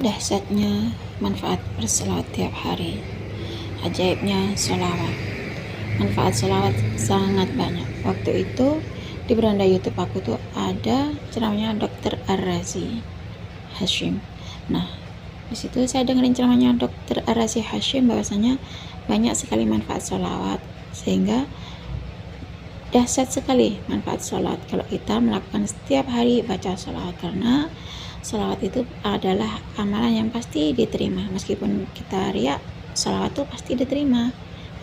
Dahsyatnya manfaat berselawat tiap hari. Ajaibnya sholawat. Manfaat sholawat sangat banyak. Waktu itu di beranda YouTube aku tuh ada ceramahnya Dr. Ar-Razi Hashim. Nah, di situ saya dengerin ceramahnya Dr. Ar-Razi Hashim bahwasanya banyak sekali manfaat sholawat, sehingga dahsyat sekali manfaat sholawat kalau kita melakukan setiap hari baca sholawat, karena sholawat itu adalah amalan yang pasti diterima. Meskipun kita riak, sholawat itu pasti diterima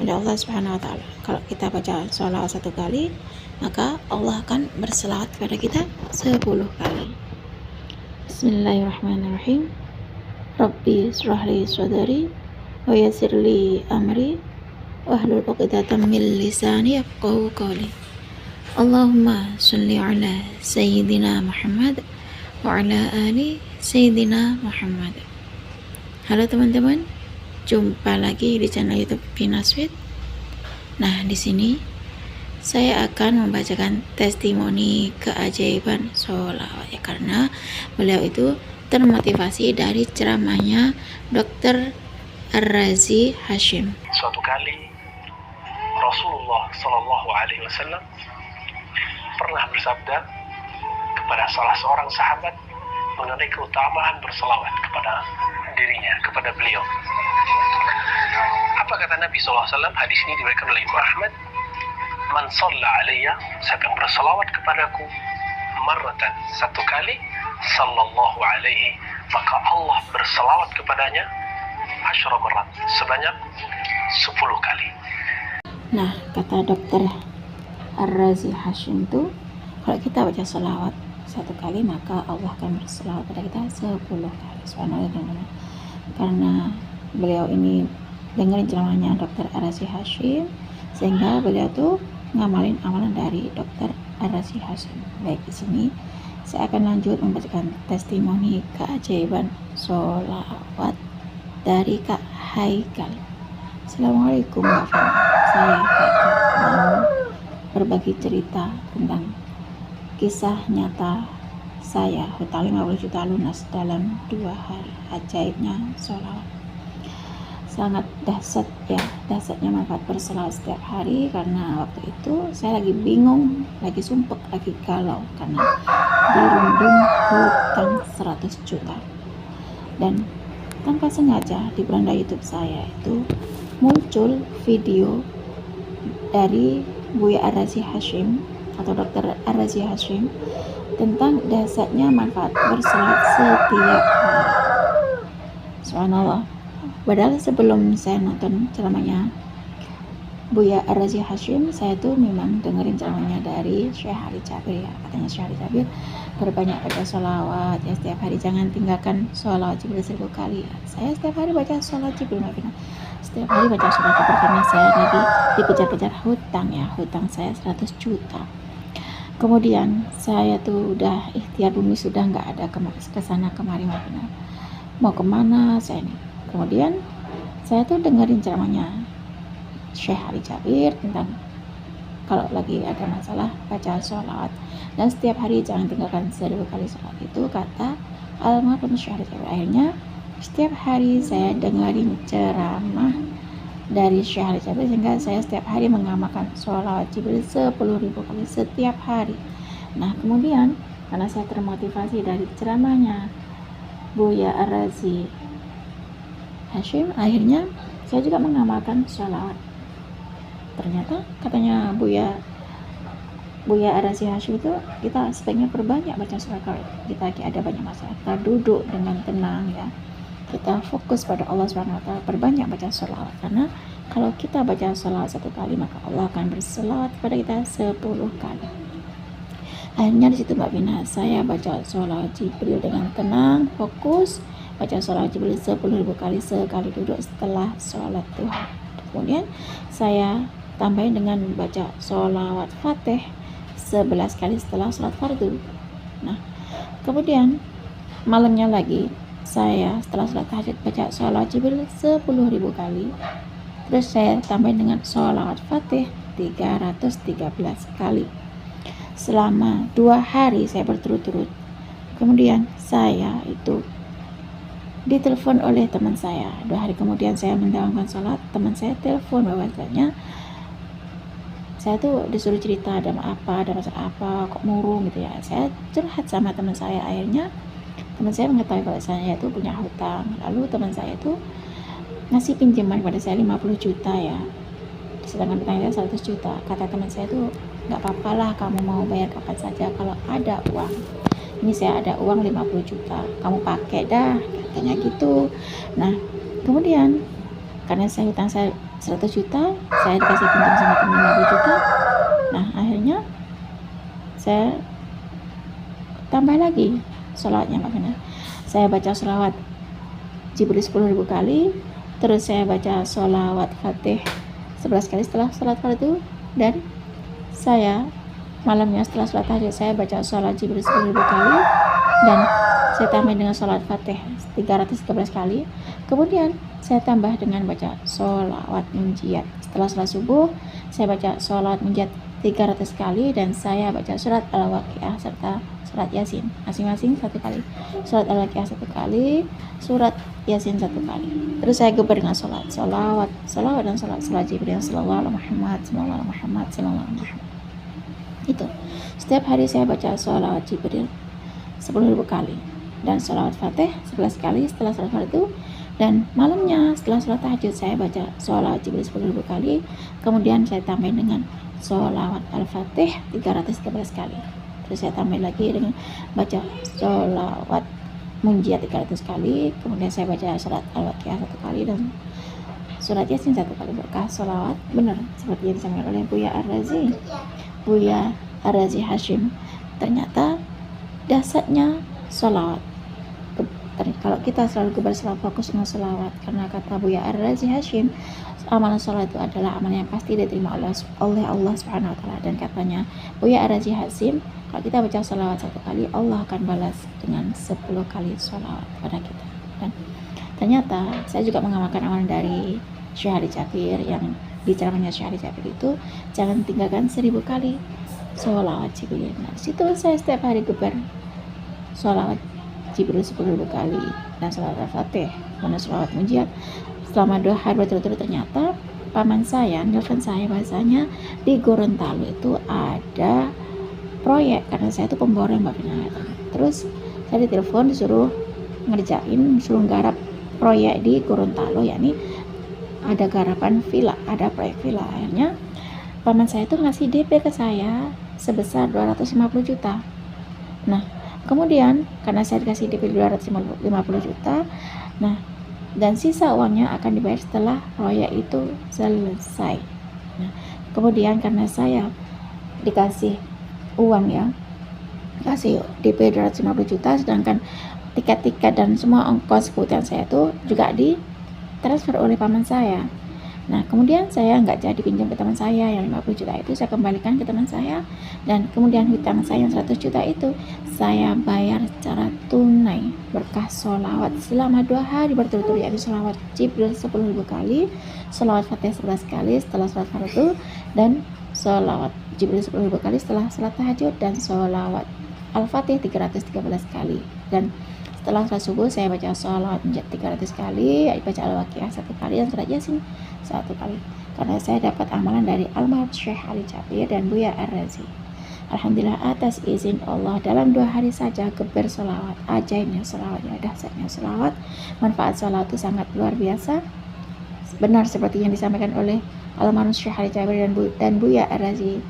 oleh Allah Subhanahu wa Ta'ala. Kalau kita baca sholawat 1 kali, maka Allah akan berselawat kepada kita 10 kali. Bismillahirrahmanirrahim. Rabbi shrahli sadri wa yassirli amri wahlul 'uqdatam min lisani yafqahu qawli. Allahumma sholli ala sayyidina Muhammad wa ala ali sayyidina Muhammad. Halo teman-teman, jumpa lagi di channel YouTube Pinasweet. Nah, di sini saya akan membacakan testimoni keajaiban sholawat ya, karena beliau itu termotivasi dari ceramahnya Dr. Ar-Razi Hashim. Suatu kali Rasulullah Shallallahu Alaihi Wasallam pernah bersabda kepada salah seorang sahabat mengenai keutamaan berselawat kepada dirinya, kepada beliau. Apa kata Nabi SAW? Hadis ini diberikan oleh Imam Ahmad. Man shalla alayya, siapa yang berselawat kepadaku marratan, 1 kali, sallallahu alaihi, maka Allah berselawat kepadanya asyra marrat, sebanyak 10 kali. Nah, kata Dr. Ar-Razi Hashim itu, kalau kita baca selawat 1 kali, maka Allah akan berselawat pada kita 10 kali. Subhanallah. Karena beliau ini dengerin ceramahnya Dr. Ar-Razi Hashim, sehingga beliau tuh ngamalin amalan dari Dr. Ar-Razi Hashim. Baik, di sini saya akan lanjut membacakan testimoni keajaiban sholawat dari Kak Haikal. Assalamualaikum warahmatullahi wabarakatuh. Saya Haikal mau berbagi cerita tentang kisah nyata saya hutang 50 juta lunas dalam 2 hari. Ajaibnya sholawat. Sangat dahsyat ya, dahsyatnya manfaat berselawat setiap hari, karena waktu itu saya lagi bingung, lagi sumpek, lagi galau karena dirundung hutang 100 juta. Dan tanpa sengaja di beranda YouTube saya itu muncul video dari Buya Ar-Razi Hashim atau Dr. Ar-Razi Hashim tentang dahsyatnya manfaat berselawat setiap hari. Subhanallah. Padahal sebelum saya nonton ceramahnya Buya Ar-Razi Hashim, saya tuh memang dengerin ceramahnya dari Syekh Ali Jabir ya. Katanya Syekh Ali Jabir, berbanyak baca sholawat ya setiap hari, jangan tinggalkan sholawat Jibril 1000 kali ya. Saya setiap hari baca sholawat Jibril, setiap hari baca sholawat Jibril karena saya lagi dikejar-kejar hutang ya, hutang saya 100 juta. Kemudian saya tuh udah ikhtiar bumi, sudah nggak ada kesana kemari, mau kemana saya nih. Kemudian saya tuh dengerin ceramahnya Syekh Ali Jabir tentang kalau lagi ada masalah baca sholawat, dan setiap hari jangan tinggalkan 1000 kali sholawat. Itu kata almarhum Syekh Ali Jabir. Akhirnya setiap hari saya dengerin ceramah dari Syekh Ali Jabir, sehingga saya setiap hari mengamalkan sholawat Jibril 10.000 kali setiap hari. Nah, kemudian karena saya termotivasi dari ceramahnya Buya Ar-Razi Hashim, akhirnya saya juga mengamalkan sholawat. Ternyata katanya Buya Ar-Razi Hashim itu, kita sebaiknya perbanyak baca sholawat. Kalau kita lagi ada banyak masalah, kita duduk dengan tenang ya, kita fokus pada Allah Subhanahu wa Ta'ala, perbanyak baca sholawat. Karena kalau kita baca sholawat 1 kali, maka Allah akan berselawat kepada kita 10 kali. Akhirnya di situ Mbak Vina, saya baca sholawat Jibril dengan tenang, fokus baca sholawat Jibril 10.000 kali sekali duduk setelah sholat duha. Kemudian saya tambahin dengan baca sholawat Fatih 11 kali setelah sholat fardu. Nah, kemudian malamnya lagi saya setelah sholat tahajud baca sholawat Jibril 10.000 kali. Terus saya tambahin dengan sholawat Fatih 313 kali. Selama 2 hari saya berturut-turut. Kemudian saya itu ditelepon oleh teman saya. 2 hari kemudian saya menjalankan sholat, teman saya telepon bahwasanya saya tuh disuruh cerita ada masalah apa, kok murung gitu ya. Saya curhat sama teman saya, akhirnya teman saya mengetahui kalau saya itu punya hutang. Lalu teman saya itu ngasih pinjaman pada saya 50 juta ya, sedangkan hutangnya 100 juta. Kata teman saya tuh, nggak apa-apa lah, kamu mau bayar kapan saja kalau ada uang. Ini saya ada uang 50 juta, kamu pakai dah, katanya gitu. Nah, kemudian karena saya hutang saya 100 juta, saya dikasih pinjam sama teman 50 juta. Nah, akhirnya saya tambah lagi sholatnya, Mbak Fina. Saya baca sholawat Jibril 10.000 kali, terus saya baca sholawat Fatih 11 kali setelah sholat fardu itu, dan saya malamnya setelah sholat tahajud saya baca sholat Jibril 10.000 kali, dan saya tambah dengan sholat Fatih 313 kali. Kemudian saya tambah dengan baca sholawat munjiat. Setelah sholat subuh saya baca sholawat munjiat 300 kali, dan saya baca surat Al-Waqiah serta surat Yasin masing-masing 1 kali. Surat Al-Waqiah 1 kali, surat Yasin 1 kali. Terus saya geber dengan salawat dan salat Jibril sallallahu alaihi Muhammad sallallahu alaihi Muhammad sallallahu alaihi Muhammad. Itu setiap hari saya baca salawat Jibril 10.000 kali dan salawat Fatih 11 kali setelah salat fardu, dan malamnya setelah salat tahajud saya baca salawat Jibril 10.000 kali, kemudian saya tambah dengan salawat Al-Fatih 313 kali. Terus saya tambah lagi dengan baca salawat munjiat 300 kali, kemudian saya baca surat Al-Waqiah 1 kali dan surat Yasin 1 kali. Berkah salawat benar seperti yang disampaikan oleh Buya Ar-Razi Hashim. Ternyata dasarnya salawat. Kalau kita selalu berselawat, fokus dengan salawat, karena kata Buya Ar-Razi Hashim, amalan salawat itu adalah amalan yang pasti diterima oleh Allah Subhanahu wa taala. Dan katanya Buya Ar-Razi Hashim, kalau kita baca salawat 1 kali, Allah akan balas dengan 10 kali salawat pada kita. Dan ternyata saya juga mengamalkan amalan dari Syekh Ali Jabir, yang di ceramahnya Syekh Ali Jabir itu jangan tinggalkan 1000 kali salawat Jibril. Nah, situ saya setiap hari geber salawat Jibril 10.000 kali dan salawat Al-Fatih dan salawat munjiat selama 2 hari berturut-turut. Ternyata paman saya nelfon saya bahasanya di Gorontalo itu ada proyek, karena saya itu pemborong, Mbak Fina. Terus saya ditelepon disuruh suruh garap proyek di Gorontalo, yakni ada garapan villa, ada proyek villa. Akhirnya paman saya itu ngasih DP ke saya sebesar 250 juta. Nah, kemudian karena saya dikasih DP 250 juta, nah, dan sisa uangnya akan dibayar setelah proyek itu selesai. Nah, kemudian karena saya dikasih uang ya, kasih DP 250 juta, sedangkan tiket-tiket dan semua ongkos kebutuhan saya itu juga ditransfer oleh paman saya. Nah, kemudian saya nggak jadi pinjam ke teman saya yang 50 juta itu, saya kembalikan ke teman saya, dan kemudian hutang saya yang 100 juta itu saya bayar secara tunai berkah sholawat selama 2 hari berturut-turut, yaitu sholawat Jibril 10.000 kali, sholawat Fatih 11 kali setelah sholat fardu, dan sholawat Jibril 10.000 kali setelah sholat tahajud, dan sholawat Al-Fatih 313 kali. Dan setelah sholat subuh saya baca sholawat 300 kali, baca Al-Waqiah 1 kali, dan surat Yasin 1 kali. Karena saya dapat amalan dari almarhum Syekh Ali Jabir dan Buya Ar-Razi. Alhamdulillah atas izin Allah, dalam 2 hari saja geber sholawat. Ajaibnya sholawatnya, dahsyatnya sholawat, manfaat sholawat itu sangat luar biasa. Benar seperti yang disampaikan oleh almarhum Syekh Ali Jabir dan Buya Ar-Razi.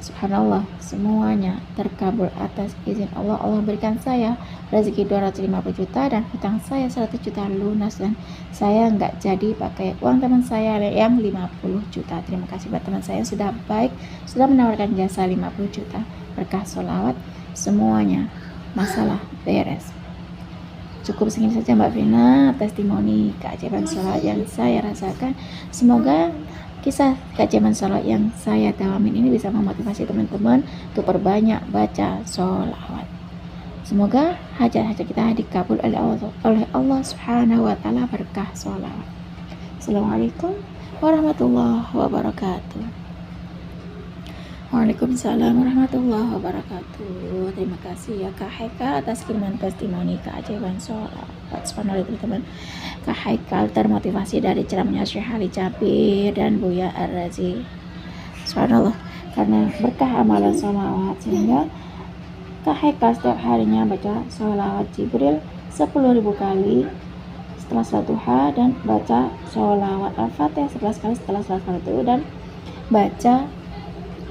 Subhanallah, semuanya terkabul atas izin Allah. Allah berikan saya rezeki 250 juta dan hutang saya 100 juta lunas, dan saya nggak jadi pakai uang teman saya yang 50 juta. Terima kasih buat teman saya sudah baik, sudah menawarkan jasa 50 juta. Berkah sholawat semuanya masalah beres. Cukup segini saja Mbak Vina, testimoni keajaiban sholawat yang saya rasakan. Semoga kisah keajaiban sholawat yang saya dalamin ini bisa memotivasi teman-teman untuk perbanyak baca sholawat. Semoga hajat-hajat kita dikabul oleh Allah Subhanahu wa taala berkah sholawat. Assalamualaikum warahmatullahi wabarakatuh. Waalaikumsalam warahmatullahi wabarakatuh. Terima kasih ya Kak Haikal atas kiriman testimoni keajaiban sholat. Subhanallah teman-teman. Kak Haikal termotivasi dari ceramahnya Syekh Ali Jabir dan Buya Ar-Razi. Subhanallah, karena berkah amalan sholawat sehingga Kak Haikal setiap harinya baca sholawat Jibril 10.000 kali setelah salat duha, dan baca sholawat Al-Fatihah 11 kali setelah salat fardu, dan baca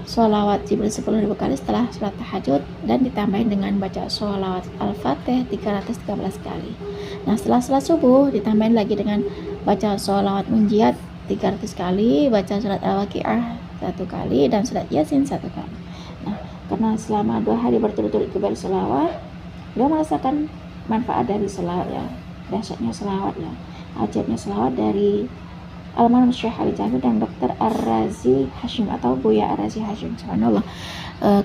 sholawat Jibril 10.000 kali setelah sholat tahajud, dan ditambahin dengan baca sholawat Al-Fatihah 313 kali. Nah, setelah sholat subuh ditambahin lagi dengan baca sholawat Munjiat 300 kali, baca sholat Al-Waqi'ah 1 kali, dan sholat Yasin 1 kali. Nah, karena selama 2 hari berturut-turut ibadah sholawat, beliau merasakan manfaat dari sholawat ya, dahsyatnya sholawat ya, ajaibnya sholawat dari almarhum Syekh Ali Jabir dan Dr. Ar-Razi Hashim atau Buya Ar-Razi Hashim. Subhanallah,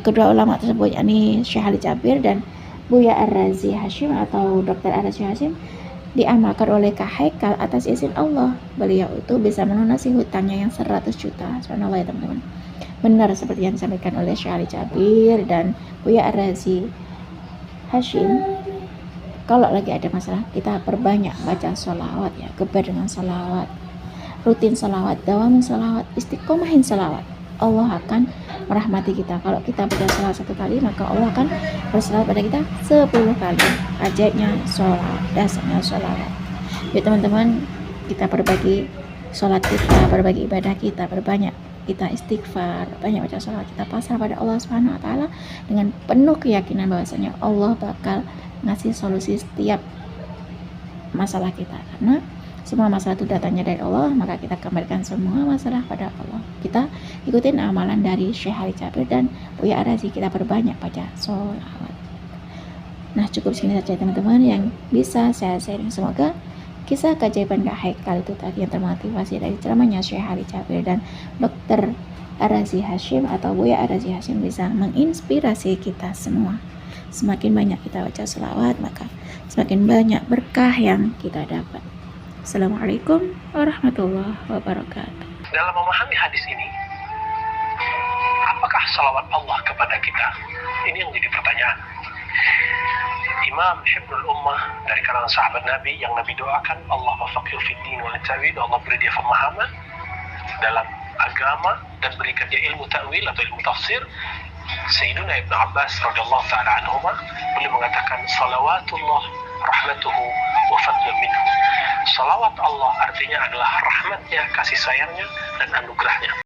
kedua ulama tersebut yakni Syekh Ali Jabir dan Buya Ar-Razi Hashim atau Dr. Ar-Razi Hashim diamalkan oleh Kak Haikal atas izin Allah. Beliau itu bisa melunasi hutangnya yang 100 juta. Subhanallah ya teman-teman. Benar seperti yang disampaikan oleh Syekh Ali Jabir dan Buya Ar-Razi Hashim. Kalau lagi ada masalah, kita perbanyak baca sholawat ya, geber dengan sholawat, rutin sholawat, dawamin sholawat, istiqomahin sholawat. Allah akan merahmati kita. Kalau kita baca sholawat 1 kali, maka Allah akan berselawat pada kita 10 kali. Ajaibnya sholawat, dasarnya sholawat. Yuk teman-teman, kita berbagi sholat kita, berbagi ibadah kita, berbanyak kita istighfar, banyak baca sholawat, kita pasrah pada Allah Subhanahu wa taala dengan penuh keyakinan bahwasanya Allah bakal ngasih solusi setiap masalah kita, karena semua masalah itu datangnya dari Allah, maka kita kembalikan semua masalah pada Allah. Kita ikutin amalan dari Syekh Ali Jabir dan Buya Ar-Razi, kita perbanyak baca sholawat. Nah, cukup segini saja teman-teman yang bisa saya sharing. Semoga kisah keajaiban Kak Haikal itu tadi yang termotivasi dari ceramahnya Syekh Ali Jabir dan Dr. Ar-Razi Hashim atau Buya Ar-Razi Hashim bisa menginspirasi kita semua. Semakin banyak kita baca sholawat, maka semakin banyak berkah yang kita dapat. Assalamualaikum warahmatullahi wabarakatuh. Dalam memahami hadis ini, apakah salawat Allah kepada kita? Ini yang jadi pertanyaan. Imam Hibrul Ummah dari kalangan sahabat Nabi yang Nabi doakan, Allah wafaqihu fid din wal ta'wil, Allah beri dia pemahaman dalam agama dan berikan dia ilmu ta'wil atau ilmu tafsir. Sayyiduna Ibnu Abbas radhiyallahu ta'ala anhuma beliau mengatakan, salawatullah rahmatuhu wa fadlu minhu. Salawat Allah artinya adalah rahmatnya, kasih sayangnya, dan anugerahnya.